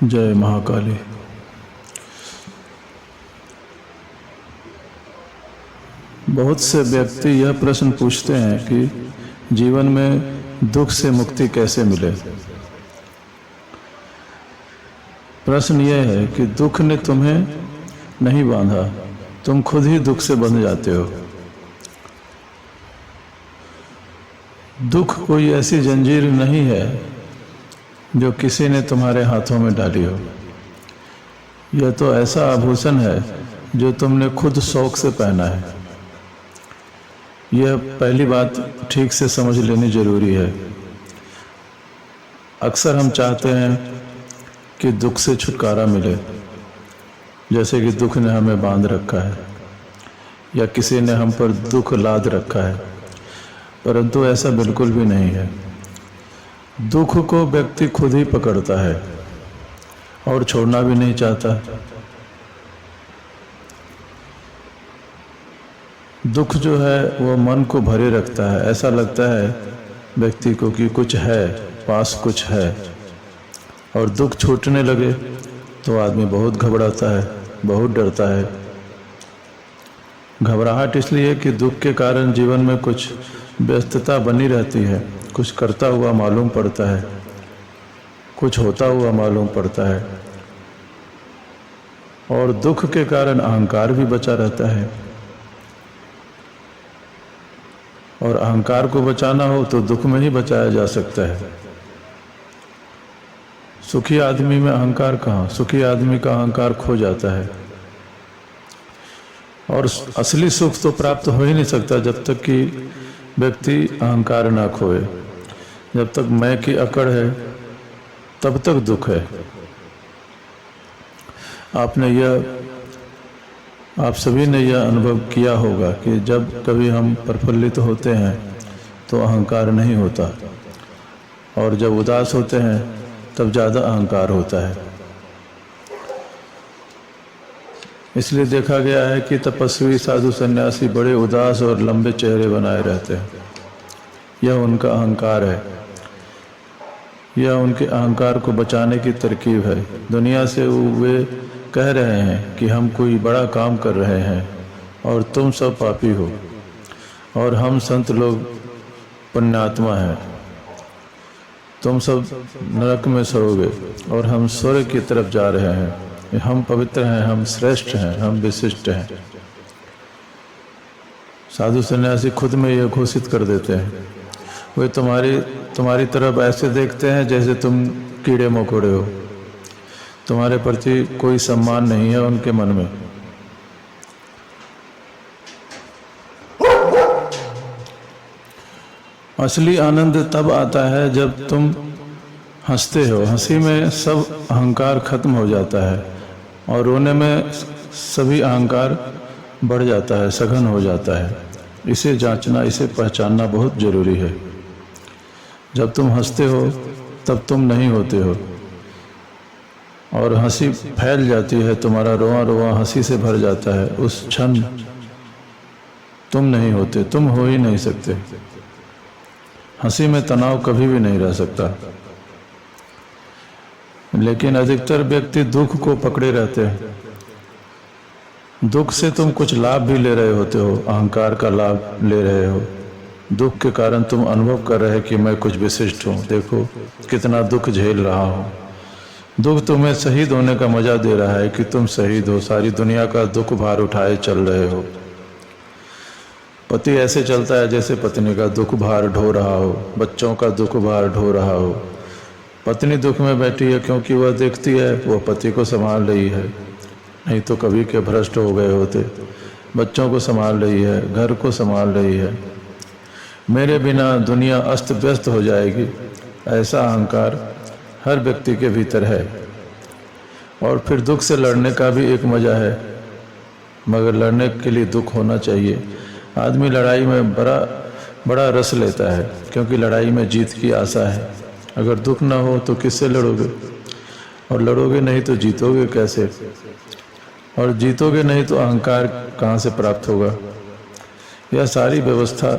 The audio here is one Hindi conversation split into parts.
जय महाकाली। बहुत से व्यक्ति यह प्रश्न पूछते हैं कि जीवन में दुख से मुक्ति कैसे मिले। प्रश्न यह है कि दुख ने तुम्हें नहीं बांधा, तुम खुद ही दुख से बंध जाते हो। दुख कोई ऐसी जंजीर नहीं है जो किसी ने तुम्हारे हाथों में डाली हो। यह तो ऐसा आभूषण है जो तुमने खुद शौक से पहना है। यह पहली बात ठीक से समझ लेनी जरूरी है। अक्सर हम चाहते हैं कि दुख से छुटकारा मिले, जैसे कि दुख ने हमें बांध रखा है या किसी ने हम पर दुख लाद रखा है, परंतु ऐसा बिल्कुल भी नहीं है। दुख को व्यक्ति खुद ही पकड़ता है और छोड़ना भी नहीं चाहता। दुख जो है वो मन को भरे रखता है। ऐसा लगता है व्यक्ति को कि कुछ है, पास कुछ है, और दुख छूटने लगे तो आदमी बहुत घबराता है, बहुत डरता है। घबराहट इसलिए कि दुख के कारण जीवन में कुछ व्यस्तता बनी रहती है, कुछ करता हुआ मालूम पड़ता है, कुछ होता हुआ मालूम पड़ता है, और दुख के कारण अहंकार भी बचा रहता है। और अहंकार को बचाना हो तो दुख में ही बचाया जा सकता है। सुखी आदमी में अहंकार कहाँ? सुखी आदमी का अहंकार खो जाता है। और असली सुख तो प्राप्त हो ही नहीं सकता जब तक कि व्यक्ति अहंकार ना खोए। जब तक मैं की अकड़ है तब तक दुख है। आप सभी ने यह अनुभव किया होगा कि जब कभी हम प्रफुल्लित होते हैं तो अहंकार नहीं होता, और जब उदास होते हैं तब ज़्यादा अहंकार होता है। इसलिए देखा गया है कि तपस्वी साधु सन्यासी बड़े उदास और लंबे चेहरे बनाए रहते हैं। यह उनका अहंकार है। यह उनके अहंकार को बचाने की तरकीब है। दुनिया से वे कह रहे हैं कि हम कोई बड़ा काम कर रहे हैं और तुम सब पापी हो, और हम संत लोग पुण्यात्मा हैं। तुम सब नरक में सड़ोगे और हम स्वर्ग की तरफ जा रहे हैं। हम पवित्र हैं, हम श्रेष्ठ हैं, हम विशिष्ट हैं। साधु सन्यासी खुद में यह घोषित कर देते हैं। वे तुम्हारी तरफ ऐसे देखते हैं जैसे तुम कीड़े मकोड़े हो। तुम्हारे प्रति कोई सम्मान नहीं है उनके मन में। असली आनंद तब आता है जब तुम हंसते हो। हंसी में सब अहंकार खत्म हो जाता है और रोने में सभी अहंकार बढ़ जाता है, सघन हो जाता है। इसे जांचना, इसे पहचानना बहुत जरूरी है। जब तुम हंसते हो तब तुम नहीं होते हो, और हंसी फैल जाती है, तुम्हारा रोआ रोआ हंसी से भर जाता है। उस क्षण तुम नहीं होते, तुम हो ही नहीं सकते। हंसी में तनाव कभी भी नहीं रह सकता। लेकिन अधिकतर व्यक्ति दुख को पकड़े रहते हैं। दुख से तुम कुछ लाभ भी ले रहे होते हो, अहंकार का लाभ ले रहे हो। दुख के कारण तुम अनुभव कर रहे कि मैं कुछ विशिष्ट हूँ, देखो कितना दुख झेल रहा हूँ। दुख तुम्हें शहीद होने का मजा दे रहा है कि तुम शहीद हो, सारी दुनिया का दुख भार उठाए चल रहे हो। पति ऐसे चलता है जैसे पत्नी का दुख भार ढो रहा हो, बच्चों का दुख भार ढो रहा हो। पत्नी दुख में बैठी है क्योंकि वह देखती है वह पति को संभाल रही है, नहीं तो कभी के भ्रष्ट हो गए होते। बच्चों को संभाल रही है, घर को संभाल रही है। मेरे बिना दुनिया अस्त व्यस्त हो जाएगी, ऐसा अहंकार हर व्यक्ति के भीतर है। और फिर दुख से लड़ने का भी एक मजा है, मगर लड़ने के लिए दुख होना चाहिए। आदमी लड़ाई में बड़ा रस लेता है क्योंकि लड़ाई में जीत की आशा है। अगर दुख ना हो तो किससे लड़ोगे? और लड़ोगे नहीं तो जीतोगे कैसे? और जीतोगे नहीं तो अहंकार कहाँ से प्राप्त होगा? यह सारी व्यवस्था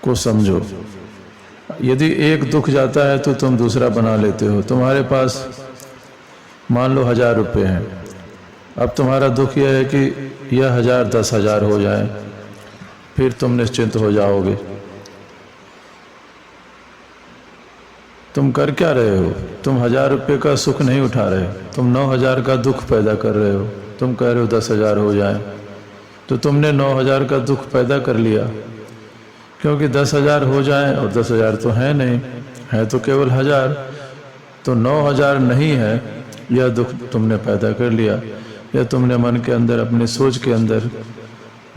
को समझो। यदि एक दुख जाता है तो तुम दूसरा बना लेते हो। तुम्हारे पास मान लो 1000 रुपये हैं, अब तुम्हारा दुख यह है कि यह 1000 10,000 हो जाए, फिर तुम निश्चिंत हो जाओगे। तुम कर क्या रहे हो? तुम 1000 रुपये का सुख नहीं उठा रहे, तुम 9000 का दुख पैदा कर रहे हो। तुम कह रहे हो 10,000 हो जाए, तो तुमने 9000 का दुख पैदा कर लिया, क्योंकि 10,000 हो जाए और 10,000 तो है नहीं, है तो केवल 1000, तो 9000 नहीं है, यह दुख तुमने पैदा कर लिया। यह तुमने मन के अंदर अपनी सोच के अंदर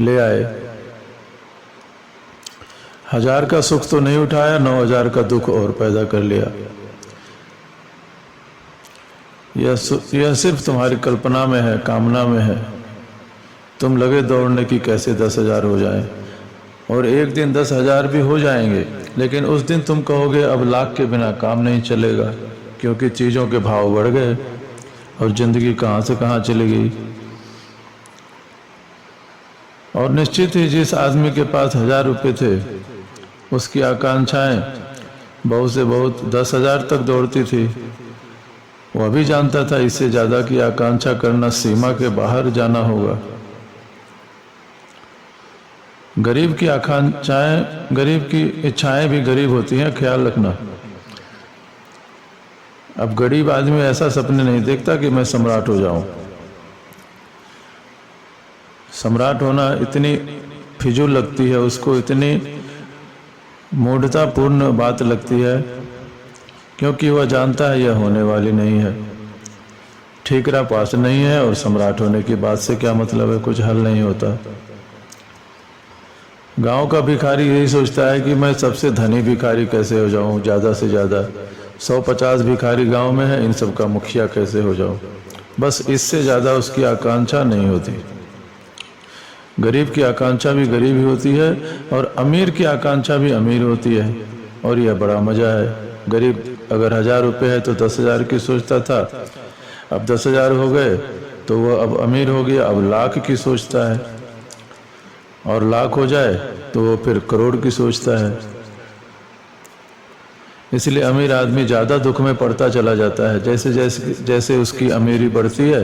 ले आए। 1000 का सुख तो नहीं उठाया, 9000 का दुख और पैदा कर लिया। यह सिर्फ तुम्हारी कल्पना में है, कामना में है। तुम लगे दौड़ने की कैसे 10,000 हो जाए, और एक दिन 10,000 भी हो जाएंगे, लेकिन उस दिन तुम कहोगे अब लाख के बिना काम नहीं चलेगा, क्योंकि चीज़ों के भाव बढ़ गए और जिंदगी कहाँ से कहाँ चली गई। और निश्चित ही जिस आदमी के पास 1000 रुपये थे, उसकी आकांक्षाएं बहुत से बहुत 10,000 तक दौड़ती थी। वह भी जानता था इससे ज़्यादा की आकांक्षा करना सीमा के बाहर जाना होगा। गरीब की आकांक्षाएं, गरीब की इच्छाएं भी गरीब होती हैं, ख्याल रखना। अब गरीब आदमी ऐसा सपने नहीं देखता कि मैं सम्राट हो जाऊं। सम्राट होना इतनी फिजूल लगती है उसको, इतनी मूढ़तापूर्ण बात लगती है, क्योंकि वह जानता है यह होने वाली नहीं है। ठीकरा पास नहीं है और सम्राट होने की बात से क्या मतलब है, कुछ हल नहीं होता। गांव का भिखारी यही सोचता है कि मैं सबसे धनी भिखारी कैसे हो जाऊं, ज़्यादा से ज़्यादा 150 भिखारी गांव में है, इन सब का मुखिया कैसे हो जाऊं। बस इससे ज़्यादा उसकी आकांक्षा नहीं होती। गरीब की आकांक्षा भी गरीब ही होती है और अमीर की आकांक्षा भी अमीर होती है, और यह बड़ा मज़ा है। गरीब अगर 1000 रुपये है तो 10,000 की सोचता था, अब 10,000 हो गए तो वह अब अमीर हो गया, अब लाख की सोचता है, और लाख हो जाए तो वो फिर करोड़ की सोचता है। इसलिए अमीर आदमी ज़्यादा दुख में पड़ता चला जाता है। जैसे जैसे जैसे उसकी अमीरी बढ़ती है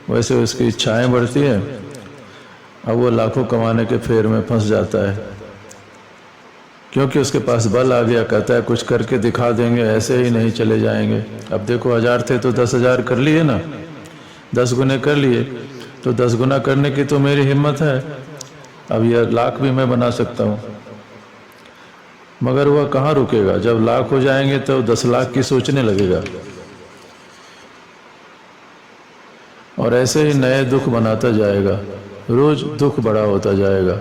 वैसे उसकी इच्छाएं बढ़ती हैं। अब वो लाखों कमाने के फेर में फंस जाता है, क्योंकि उसके पास बल आ गया। कहता है कुछ करके दिखा देंगे, ऐसे ही नहीं चले जाएंगे। अब देखो 1000 थे तो 10,000 कर लिए ना, 10 गुने कर लिए, तो 10 गुना करने की तो मेरी हिम्मत है। अब यह लाख भी मैं बना सकता हूँ। मगर वह कहाँ रुकेगा? जब लाख हो जाएंगे तो 10 लाख की सोचने लगेगा, और ऐसे ही नए दुख बनाता जाएगा, रोज दुख बड़ा होता जाएगा।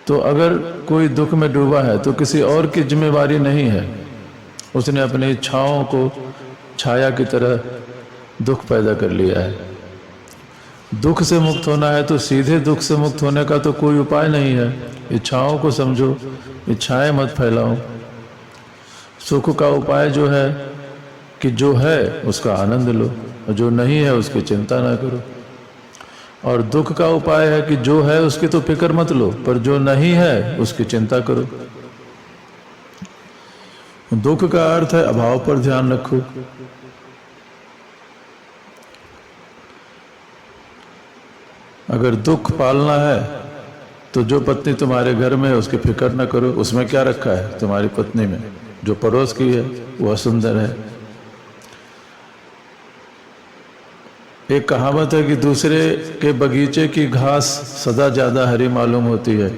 तो अगर कोई दुख में डूबा है तो किसी और की जिम्मेवारी नहीं है, उसने अपनी इच्छाओं को छाया की तरह दुख पैदा कर लिया है। दुख से मुक्त होना है तो सीधे दुख से मुक्त होने का तो कोई उपाय नहीं है। इच्छाओं को समझो, इच्छाएं मत फैलाओ। सुख का उपाय जो है कि जो है उसका आनंद लो, और जो नहीं है उसकी चिंता ना करो। और दुख का उपाय है कि जो है उसकी तो फिक्र मत लो, पर जो नहीं है उसकी चिंता करो। दुख का अर्थ है अभाव पर ध्यान रखो। अगर दुख पालना है तो जो पत्नी तुम्हारे घर में है उसकी फिक्र न करो। उसमें क्या रखा है तुम्हारी पत्नी में? जो पड़ोस की है वह सुंदर है। एक कहावत है कि दूसरे के बगीचे की घास सदा ज्यादा हरी मालूम होती है।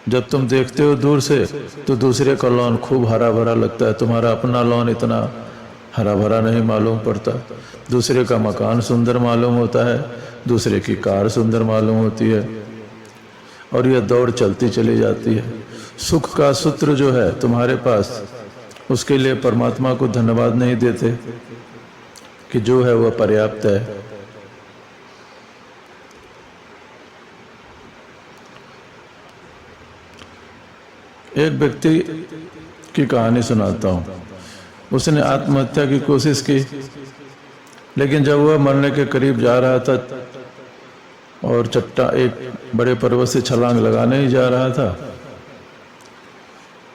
जब तुम देखते हो दूर से तो दूसरे का लॉन खूब हरा भरा लगता है, तुम्हारा अपना लॉन इतना हरा भरा नहीं मालूम पड़ता। दूसरे का मकान सुंदर मालूम होता है, दूसरे की कार सुंदर मालूम होती है, और यह दौड़ चलती चली जाती है। सुख का सूत्र जो है तुम्हारे पास, उसके लिए परमात्मा को धन्यवाद नहीं देते कि जो है वह पर्याप्त है। एक व्यक्ति की कहानी सुनाता हूँ। उसने आत्महत्या की कोशिश की, लेकिन जब वह मरने के करीब जा रहा था और एक बड़े पर्वत से छलांग लगाने ही जा रहा था,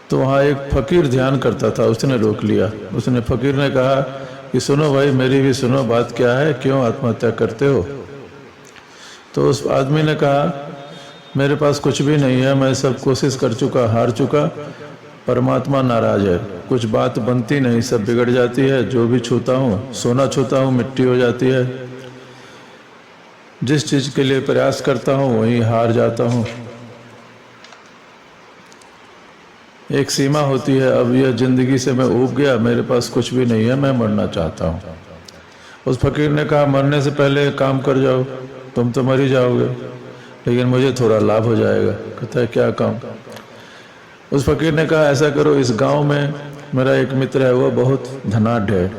तो वहाँ एक फकीर ध्यान करता था, उसने रोक लिया। उसने फकीर ने कहा कि सुनो भाई, मेरी भी सुनो, बात क्या है, क्यों आत्महत्या करते हो? तो उस आदमी ने कहा, मेरे पास कुछ भी नहीं है, मैं सब कोशिश कर चुका, हार चुका, परमात्मा नाराज है, कुछ बात बनती नहीं, सब बिगड़ जाती है, जो भी छूता हूँ, सोना छूता हूँ मिट्टी हो जाती है, जिस चीज़ के लिए प्रयास करता हूँ वहीं हार जाता हूँ। एक सीमा होती है, अब यह जिंदगी से मैं ऊब गया, मेरे पास कुछ भी नहीं है, मैं मरना चाहता हूँ। उस फकीर ने कहा, मरने से पहले काम कर जाओ, तुम तो मर ही जाओगे, लेकिन मुझे थोड़ा लाभ हो जाएगा। कहता है, क्या काम? उस फकीर ने कहा, ऐसा करो, इस गांव में मेरा एक मित्र है, वो बहुत धनाढ़ है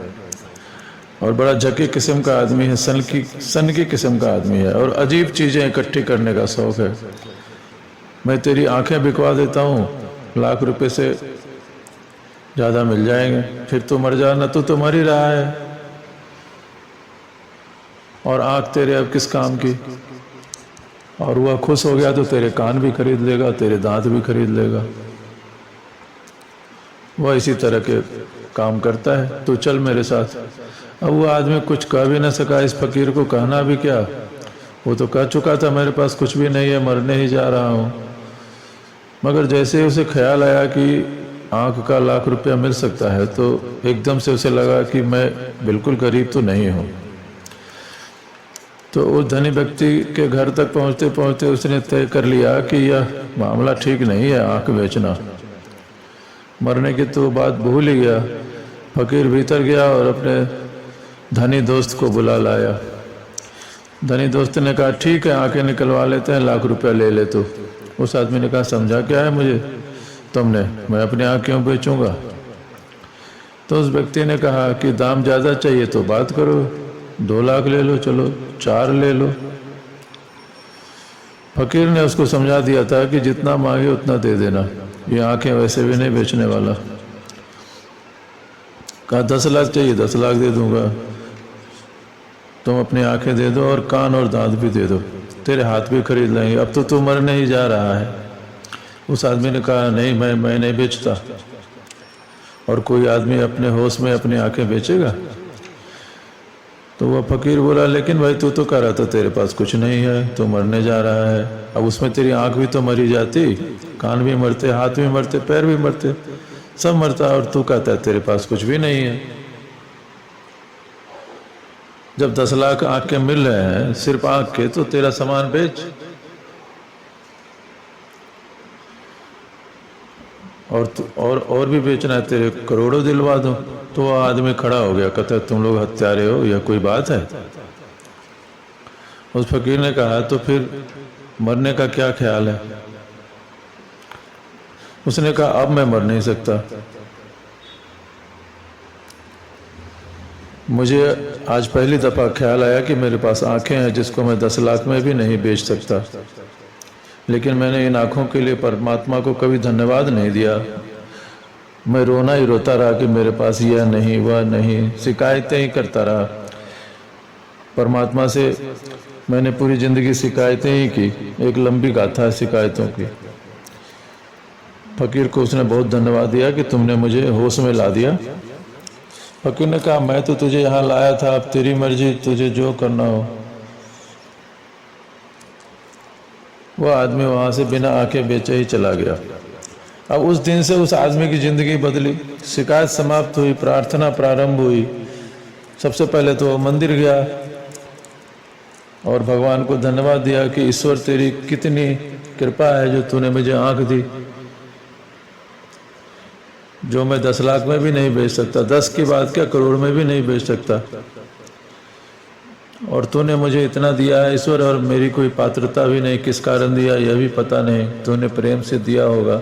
और बड़ा जकी किस्म का आदमी है, सन की किस्म का आदमी है और अजीब चीज़ें इकट्ठी करने का शौक है। मैं तेरी आंखें बिकवा देता हूँ, लाख रुपए से ज़्यादा मिल जाएंगे, फिर तो मर जाना, तो मर ही रहा है, और आंख तेरे अब किस काम की? और वह खुश हो गया तो तेरे कान भी खरीद लेगा, तेरे दांत भी खरीद लेगा। वह इसी तरह के काम करता है, तो चल मेरे साथ। अब वो आदमी कुछ कह भी ना सका, इस फकीर को कहना भी क्या, वो तो कह चुका था मेरे पास कुछ भी नहीं है, मरने ही जा रहा हूँ। मगर जैसे उसे ख्याल आया कि आंख का लाख रुपया मिल सकता है, तो एकदम से उसे लगा कि मैं बिल्कुल गरीब तो नहीं हूँ। तो उस धनी व्यक्ति के घर तक पहुँचते पहुँचते उसने तय कर लिया कि यह मामला ठीक नहीं है, आंख बेचना। मरने की तो बात भूल ही गया। फकीर भीतर गया और अपने धनी दोस्त को बुला लाया। धनी दोस्त ने कहा, ठीक है, आंखें निकलवा लेते हैं, लाख रुपया ले ले तो। उस आदमी ने कहा, समझा क्या है मुझे तुमने, मैं अपनी आँख क्यों बेचूंगा? तो उस व्यक्ति ने कहा कि दाम ज़्यादा चाहिए तो बात करो, 2 लाख ले लो, चलो 4 ले लो। फकीर ने उसको समझा दिया था कि जितना मांगे उतना दे देना, ये आंखें वैसे भी नहीं बेचने वाला। कहा 10 लाख चाहिए, 10 लाख दे दूंगा, तुम अपनी आंखें दे दो और कान और दांत भी दे दो, तेरे हाथ भी खरीद लेंगे, अब तो तू मरने ही जा रहा है। उस आदमी ने कहा, नहीं, मैं नहीं बेचता। और कोई आदमी अपने होश में अपनी आंखें बेचेगा? तो वह फकीर बोला, लेकिन भाई तू तो कह रहा था तेरे पास कुछ नहीं है, तू मरने जा रहा है, अब उसमें तेरी आंख भी तो मरी जाती, कान भी मरते, हाथ भी मरते, पैर भी मरते, सब मरता, और तू कहता है तेरे पास कुछ भी नहीं है। जब 10 लाख आंख के मिल रहे हैं, सिर्फ आंख के, तो तेरा सामान बेच, और भी बेचना है, तेरे करोड़ों दिलवा दूं। तो वह आदमी खड़ा हो गया, कहता है, तुम लोग हत्यारे हो, यह कोई बात है? उस फकीर ने कहा, तो फिर मरने का क्या ख्याल है? उसने कहा, अब मैं मर नहीं सकता, मुझे आज पहली दफा ख्याल आया कि मेरे पास आंखें हैं जिसको मैं 10 लाख में भी नहीं बेच सकता, लेकिन मैंने इन आंखों के लिए परमात्मा को कभी धन्यवाद नहीं दिया। मैं रोना ही रोता रहा कि मेरे पास यह नहीं, वह नहीं, शिकायतें ही करता रहा। परमात्मा से मैंने पूरी जिंदगी शिकायतें ही की, एक लंबी गाथा है शिकायतों की। फकीर को उसने बहुत धन्यवाद दिया कि तुमने मुझे होश में ला दिया। फकीर ने कहा, मैं तो तुझे यहाँ लाया था, अब तेरी मर्जी, तुझे जो करना हो। वह आदमी वहाँ से बिना आंखें बेचे ही चला गया। अब उस दिन से उस आदमी की जिंदगी बदली, शिकायत समाप्त हुई, प्रार्थना प्रारंभ हुई। सबसे पहले तो वो मंदिर गया और भगवान को धन्यवाद दिया कि ईश्वर तेरी कितनी कृपा है जो तूने मुझे आंख दी, जो मैं 10 लाख में भी नहीं बेच सकता, 10 की बात क्या, करोड़ में भी नहीं बेच सकता, और तूने मुझे इतना दिया है ईश्वर, और मेरी कोई पात्रता भी नहीं, किस कारण दिया यह भी पता नहीं, तूने प्रेम से दिया होगा।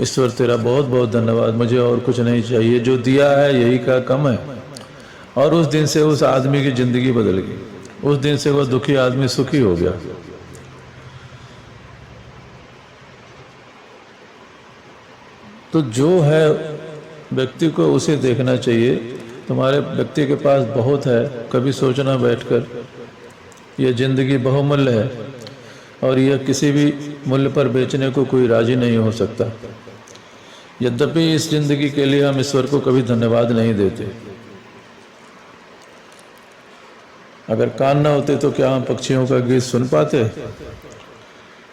ईश्वर तेरा बहुत बहुत धन्यवाद, मुझे और कुछ नहीं चाहिए, जो दिया है यही का कम है। और उस दिन से उस आदमी की जिंदगी बदल गई। उस दिन से वह दुखी आदमी सुखी हो गया। तो जो है व्यक्ति को उसे देखना चाहिए, तुम्हारे व्यक्ति के पास बहुत है, कभी सोचना बैठकर यह जिंदगी बहुमूल्य है और यह किसी भी मूल्य पर बेचने को कोई राजी नहीं हो सकता। यद्यपि इस जिंदगी के लिए हम ईश्वर को कभी धन्यवाद नहीं देते। अगर कान ना होते तो क्या हम पक्षियों का गीत सुन पाते?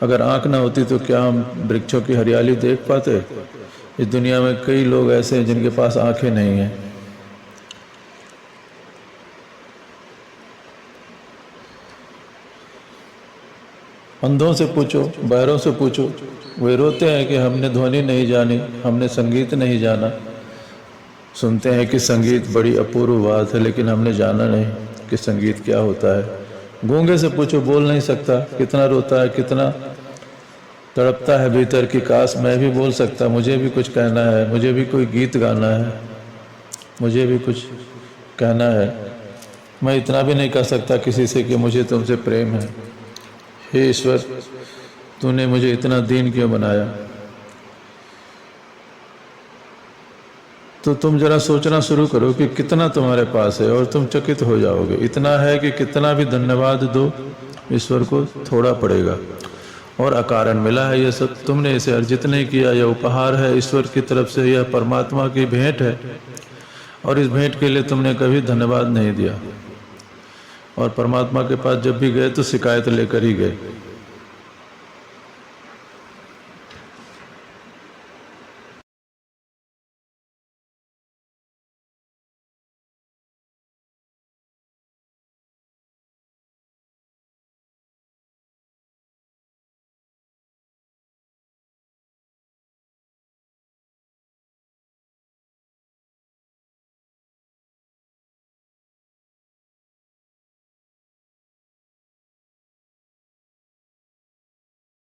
अगर आंख ना होती तो क्या हम वृक्षों की हरियाली देख पाते? इस दुनिया में कई लोग ऐसे हैं जिनके पास आंखें नहीं हैं। अंधों से पूछो, बहरों से पूछो, वे रोते हैं कि हमने ध्वनि नहीं जानी, हमने संगीत नहीं जाना। सुनते हैं कि संगीत बड़ी अपूर्व बात है, लेकिन हमने जाना नहीं कि संगीत क्या होता है। गूंगे से पूछो, बोल नहीं सकता, कितना रोता है, कितना तड़पता है भीतर की काश मैं भी बोल सकता, मुझे भी कुछ कहना है, मुझे भी कोई गीत गाना है, मुझे भी कुछ कहना है। मैं इतना भी नहीं कह सकता किसी से कि मुझे तुमसे प्रेम है। हे ईश्वर, तूने मुझे इतना दीन क्यों बनाया? तो तुम जरा सोचना शुरू करो कि कितना तुम्हारे पास है और तुम चकित हो जाओगे। इतना है कि कितना भी धन्यवाद दो, ईश्वर को थोड़ा पड़ेगा। और अकारण मिला है यह सब, तुमने इसे अर्जित नहीं किया। यह उपहार है ईश्वर की तरफ से, यह परमात्मा की भेंट है और इस भेंट के लिए तुमने कभी धन्यवाद नहीं दिया। और परमात्मा के पास जब भी गए तो शिकायत लेकर ही गए।